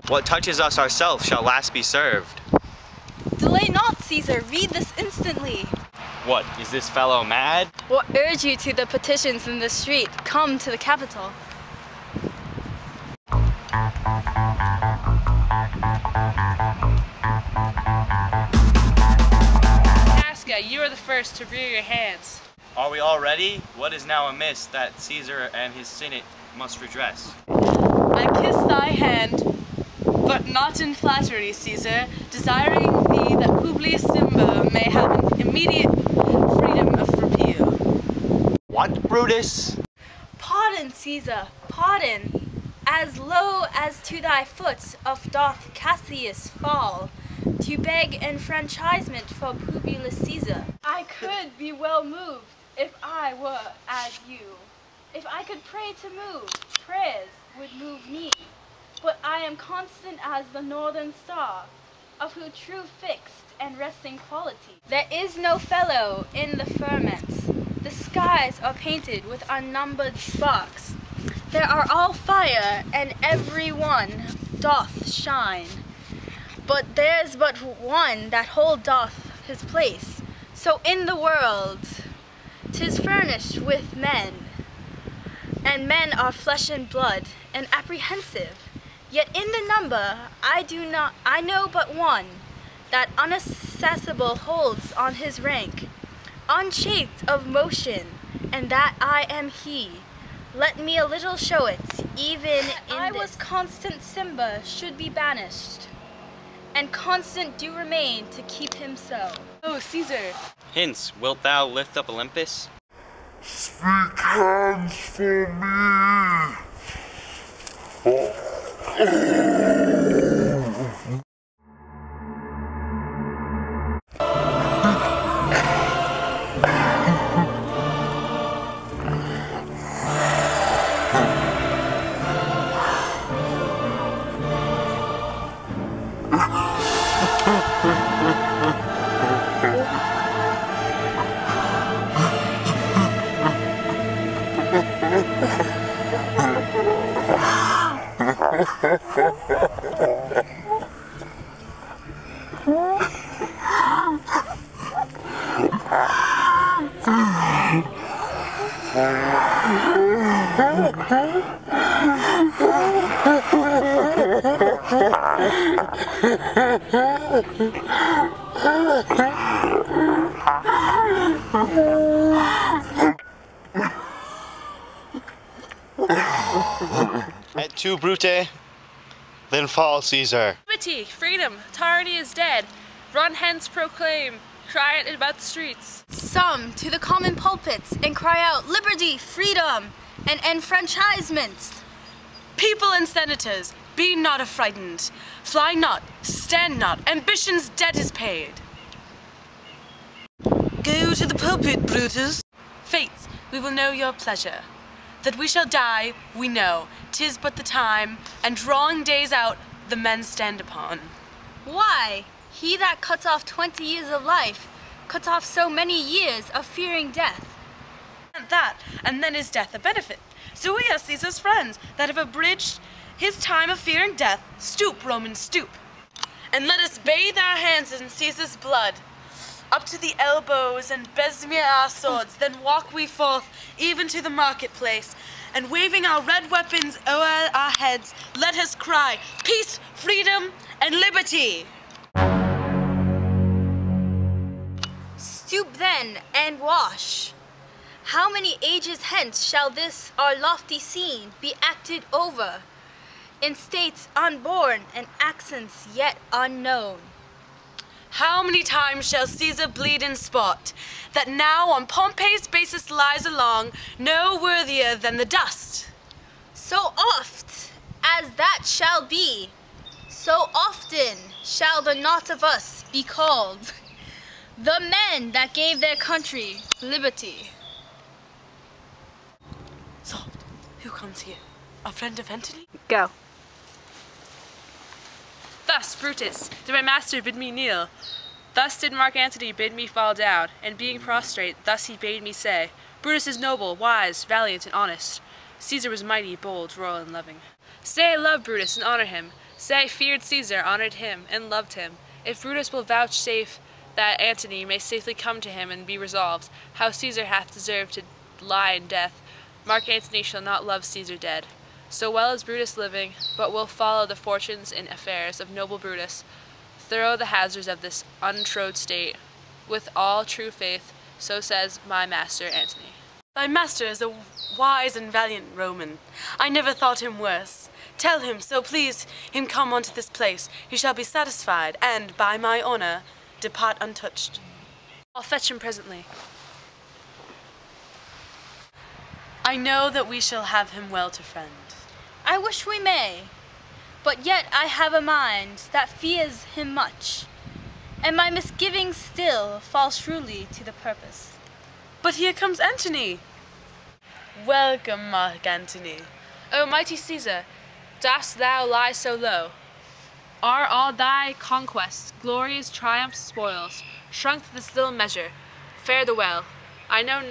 What touches us ourselves shall last be served. Delay not, Caesar. Read this instantly. What, is this fellow mad? What urge you to the petitions in the street? Come to the Capitol. Casca, you are the first to rear your hands. Are we all ready? What is now amiss that Caesar and his Senate must redress? I kiss thy hand, but not in flattery, Caesar, desiring thee that Publius Simba may have an immediate freedom of repeal. What, Brutus? Pardon, Caesar, pardon. As low as to thy foot of doth Cassius fall, to beg enfranchisement for Publius Caesar. I could be well moved if I were as you. If I could pray to move, prayers would move me. But I am constant as the northern star, of whose true fixed and resting quality. There is no fellow in the firmaments. The skies are painted with unnumbered sparks. There are all fire, and every one doth shine. But there's but one that holdeth his place. So in the world 'tis furnished with men, and men are flesh and blood, and apprehensive. Yet in the number I know but one, that unaccessible holds on his rank, unshaped of motion, and that I am he. Let me a little show it, even in I was constant Simba should be banished, and constant do remain to keep him so. Oh, Caesar! Hence, wilt thou lift up Olympus? Speak hands for me! Et tu, Brute? Then fall, Caesar. Liberty, freedom, tyranny is dead. Run hence, proclaim, cry it about the streets. Some to the common pulpits and cry out liberty, freedom, and enfranchisement. People and senators, be not affrighted. Fly not, stand not, ambition's debt is paid. Go to the pulpit, Brutus. Fates, we will know your pleasure. That we shall die, we know. 'Tis but the time, and drawing days out, the men stand upon. Why? He that cuts off 20 years of life, cuts off so many years of fearing death. And that, and then is death a benefit. So we are Caesar's friends, that have abridged his time of fearing death. Stoop, Romans, stoop. And let us bathe our hands in Caesar's blood, up to the elbows, and besmear our swords. Then walk we forth, even to the marketplace, and waving our red weapons o'er our heads, let us cry, peace, freedom, and liberty. Stoop then, and wash. How many ages hence shall this our lofty scene be acted over, in states unborn and accents yet unknown? How many times shall Caesar bleed in spot, that now on Pompey's basis lies along, no worthier than the dust? So oft as that shall be, so often shall the not of us be called the men that gave their country liberty. Soft, who comes here? A friend of Antony? Go. Thus, Brutus, did my master bid me kneel. Thus did Mark Antony bid me fall down, and being prostrate, thus he bade me say, Brutus is noble, wise, valiant, and honest. Caesar was mighty, bold, royal, and loving. Say I love Brutus and honor him. Say I feared Caesar, honored him, and loved him. If Brutus will vouchsafe that Antony may safely come to him and be resolved, how Caesar hath deserved to lie in death, Mark Antony shall not love Caesar dead. So well as Brutus living, but will follow the fortunes and affairs of noble Brutus, thorough the hazards of this untrode state, with all true faith, so says my master Antony. Thy master is a wise and valiant Roman. I never thought him worse. Tell him, so please him come unto this place, he shall be satisfied, and, by my honour, depart untouched. I'll fetch him presently. I know that we shall have him well to friend. I wish we may, but yet I have a mind that fears him much, and my misgivings still fall truly to the purpose. But here comes Antony. Welcome, Mark Antony. O mighty Caesar, dost thou lie so low? Are all thy conquests, glories, triumphs, spoils, shrunk to this little measure? Fare thee well. I know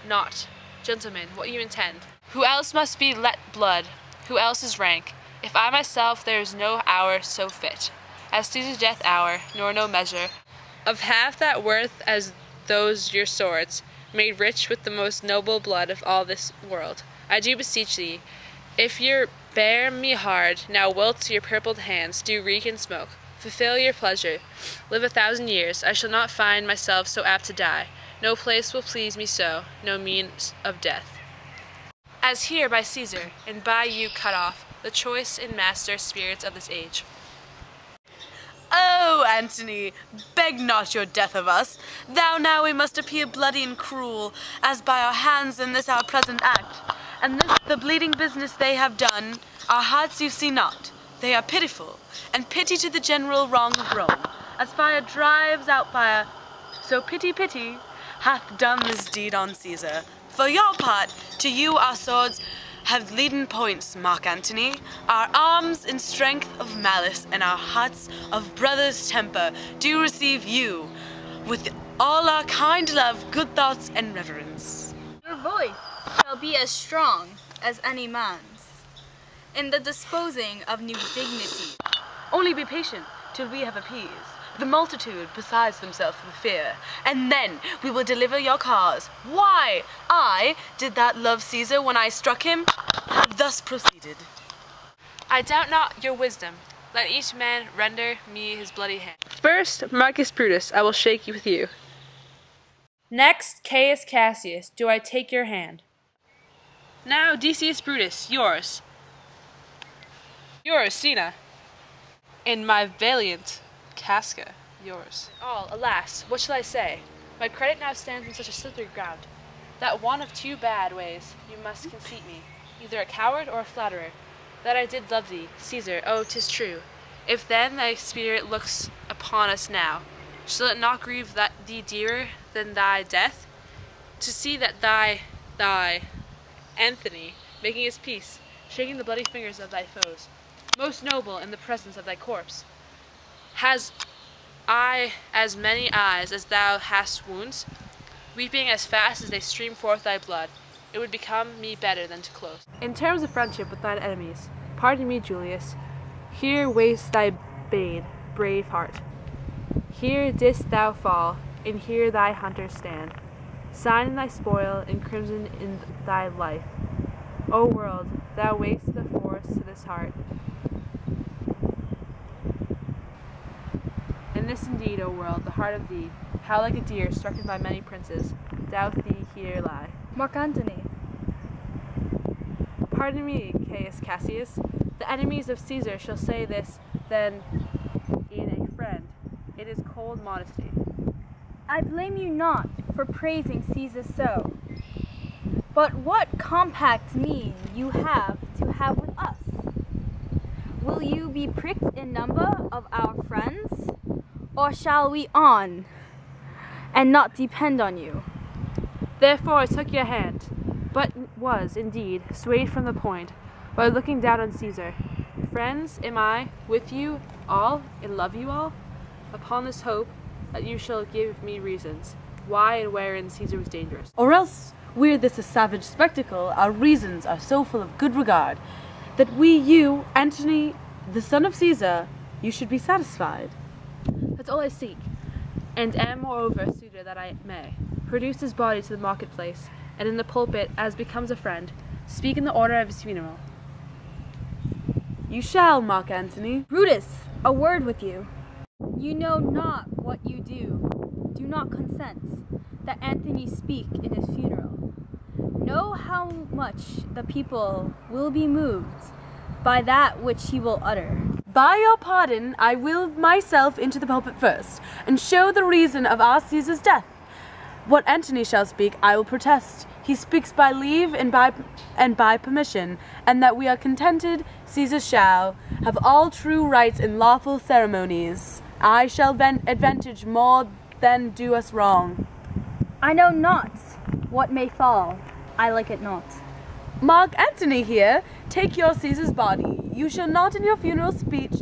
not, gentlemen, what you intend. Who else must be let blood? Who else is rank? If I myself, there is no hour so fit as Caesar's death hour, nor no measure of half that worth as those your swords, made rich with the most noble blood of all this world. I do beseech thee, if you bear me hard, now wilt your purpled hands do reek and smoke. Fulfill your pleasure, live 1,000 years, I shall not find myself so apt to die. No place will please me so, no means of death. As here by Caesar, and by you cut off, the choice and master spirits of this age. Oh, Antony, beg not your death of us. Thou now we must appear bloody and cruel, as by our hands in this our present act. And this the bleeding business they have done, our hearts you see not. They are pitiful, and pity to the general wrong of Rome. As fire drives out fire, so pity, hath done this deed on Caesar. For your part, to you our swords have leaden points, Mark Antony, our arms in strength of malice, and our hearts of brother's temper do receive you, with all our kind love, good thoughts, and reverence. Your voice shall be as strong as any man's in the disposing of new dignity. Only be patient till we have appeased the multitude besides themselves with fear, and then we will deliver your cause. Why, I did that love Caesar when I struck him, have thus proceeded. I doubt not your wisdom. Let each man render me his bloody hand. First, Marcus Brutus, I will shake with you. Next, Caius Cassius, do I take your hand. Now, Decius Brutus, yours. Yours, Sina. And my valiant Casca, yours. All, alas, what shall I say? My credit now stands in such a slippery ground, that one of two bad ways you must conceit me, either a coward or a flatterer, that I did love thee, Caesar, oh, 'tis true. If then thy spirit looks upon us now, shall it not grieve thee dearer than thy death? To see that thy Antony, making his peace, shaking the bloody fingers of thy foes, most noble in the presence of thy corpse, has I as many eyes as thou hast wounds, weeping as fast as they stream forth thy blood, it would become me better than to close. In terms of friendship with thine enemies, pardon me, Julius, here waste thy bane, brave heart. Here didst thou fall, and here thy hunters stand, sign in thy spoil, and crimson in thy life. O world, thou waste the force to this heart. And this indeed, O world, the heart of thee, how like a deer strucken by many princes, doth thee here lie. Mark Antony. Pardon me, Caius Cassius, the enemies of Caesar shall say this, then, in a friend, it is cold modesty. I blame you not for praising Caesar so, but what compact mean you have to have with us? Will you be pricked in number of our friends, or shall we on, and not depend on you? Therefore I took your hand, but was, indeed, swayed from the point, by looking down on Caesar. Friends, am I, with you all, and love you all, upon this hope that you shall give me reasons, why and wherein Caesar was dangerous. Or else, were this a savage spectacle, our reasons are so full of good regard, that you, Antony, the son of Caesar, you should be satisfied. That's all I seek, and am moreover suitor that I may produce his body to the marketplace, and in the pulpit, as becomes a friend, speak in the order of his funeral. You shall, Mark Antony. Brutus, a word with you. You know not what you do. Do not consent that Antony speak in his funeral. Know how much the people will be moved by that which he will utter. By your pardon, I will myself into the pulpit first, and show the reason of our Caesar's death. What Antony shall speak, I will protest. He speaks by leave and by permission, and that we are contented Caesar shall have all true rights and lawful ceremonies. I shall advantage more than do us wrong. I know not what may fall. I like it not. Mark Antony here, take your Caesar's body. You shall not in your funeral speech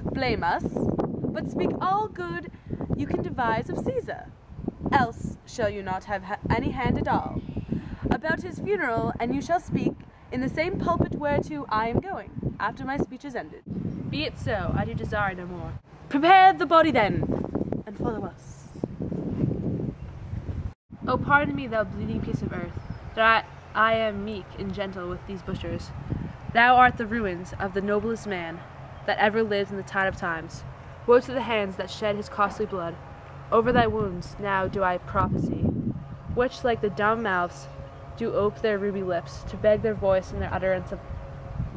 blame us, but speak all good you can devise of Caesar. Else shall you not have any hand at all about his funeral, and you shall speak in the same pulpit whereto I am going, after my speech is ended. Be it so, I do desire no more. Prepare the body then, and follow us. O pardon me, thou bleeding piece of earth, that I am meek and gentle with these butchers. Thou art the ruins of the noblest man that ever lived in the tide of times. Woe to the hands that shed his costly blood. Over thy wounds now do I prophesy, which like the dumb mouths do ope their ruby lips, to beg their voice in their utterance of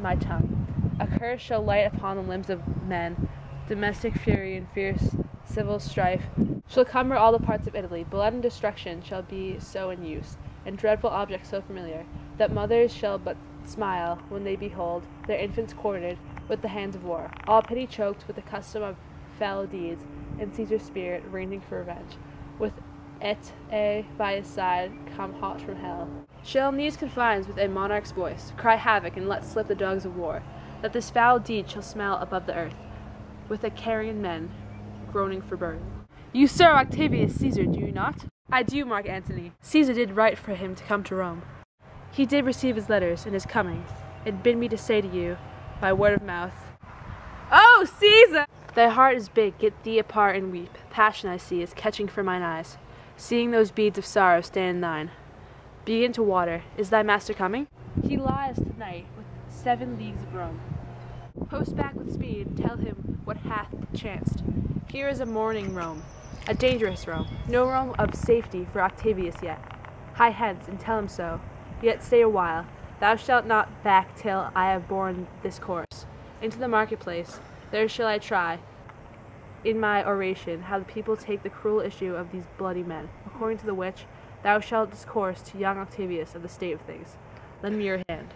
my tongue. A curse shall light upon the limbs of men, domestic fury and fierce civil strife shall cumber all the parts of Italy. Blood and destruction shall be so in use, and dreadful objects so familiar, that mothers shall but smile when they behold their infants quartered with the hands of war, all pity choked with the custom of fell deeds, and Caesar's spirit raging for revenge, with et a by his side come hot from hell. Shall in these confines with a monarch's voice cry havoc and let slip the dogs of war, that this foul deed shall smell above the earth, with the carrion men groaning for burden. You sir Octavius Caesar, do you not? I do, Mark Antony. Caesar did write for him to come to Rome. He did receive his letters in his coming, and bid me to say to you, by word of mouth, Oh, Caesar! Thy heart is big, get thee apart and weep. Passion I see is catching from mine eyes, seeing those beads of sorrow stand in thine. Begin to water. Is thy master coming? He lies tonight with 7 leagues of Rome. Post back with speed, and tell him what hath chanced. Here is a mourning Rome, a dangerous Rome, no Rome of safety for Octavius yet. Hie hence, and tell him so. Yet stay a while. Thou shalt not back till I have borne this course. Into the marketplace, there shall I try, in my oration, how the people take the cruel issue of these bloody men, according to the which thou shalt discourse to young Octavius of the state of things. Lend me your hand.